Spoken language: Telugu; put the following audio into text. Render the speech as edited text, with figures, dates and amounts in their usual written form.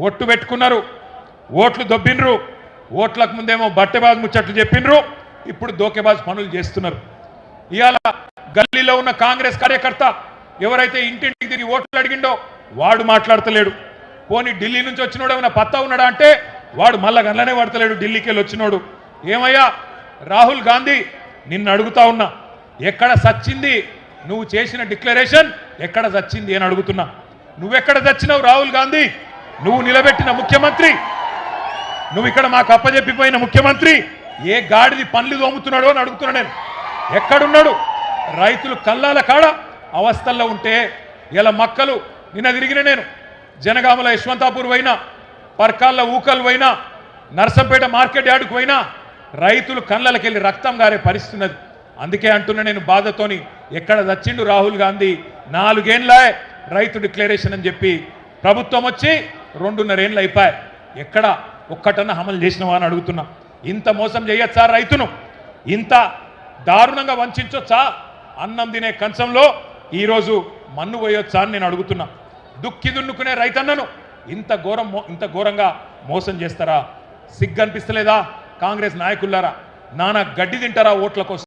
ఒట్టు పెట్టుకున్నారు, ఓట్లు దొబ్బినరు, ఓట్లకు ముందేమో బట్టెబాజ్ ముచ్చట్లు చెప్పినరు, ఇప్పుడు దోకేబాజ్ పనులు చేస్తున్నారు. ఇవాళ గల్లీలో ఉన్న కాంగ్రెస్ కార్యకర్త ఎవరైతే ఇంటింటికి తిరిగి ఓట్లు అడిగిండో వాడు మాట్లాడతలేడు. పోనీ ఢిల్లీ నుంచి వచ్చినోడు ఏమైనా పత్తా ఉన్నాడా అంటే వాడు మళ్ళా గల్లనే పడతలేడు. ఢిల్లీకి వెళ్ళి వచ్చినోడు ఏమయ్యా రాహుల్ గాంధీ, నిన్ను అడుగుతా ఉన్నా, ఎక్కడ సచ్చింది నువ్వు చేసిన డిక్లరేషన్, ఎక్కడ సచ్చింది అని అడుగుతున్నా. నువ్వెక్కడ చచ్చినావు రాహుల్ గాంధీ? నువ్వు నిలబెట్టిన ముఖ్యమంత్రి, నువ్వు ఇక్కడ మాకు అప్పచెప్పిపోయిన ముఖ్యమంత్రి ఏ గాడిది పనులు దోముతున్నాడో అని అడుగుతున్నా నేను. ఎక్కడున్నాడు? రైతులు కల్లాల కాడ అవస్థల్లో ఉంటే ఇలా మక్కలు నిన్న తిరిగిన నేను జనగామల యశ్వంతాపూర్ పోయినా, పర్కాళ్ళ ఊకలు పోయినా, నర్సంపేట మార్కెట్ యార్డుకు పోయినా రైతులు కళ్ళకెళ్ళి రక్తం గారే పరిస్థితున్నది. అందుకే అంటున్నా నేను బాధతోని, ఎక్కడ చచ్చిండు రాహుల్ గాంధీ? 4 ఏళ్ళే రైతు డిక్లరేషన్ అని చెప్పి ప్రభుత్వం వచ్చి 2.5 ఏళ్ళు అయిపోయాయి. ఎక్కడ ఒక్కటన్నా అమలు చేసినవా అని అడుగుతున్నా. ఇంత మోసం చేయొచ్చా రైతును? ఇంత దారుణంగా వంచొచ్చా? అన్నం తినే కంచంలో ఈరోజు మన్ను పోయొచ్చా అని నేను అడుగుతున్నా. దుక్కి దున్నుకునే రైతన్నను ఇంత ఘోరంగా మోసం చేస్తారా? సిగ్గనిపిస్తలేదా కాంగ్రెస్ నాయకులారా? నానా గడ్డి తింటారా ఓట్ల కోసం?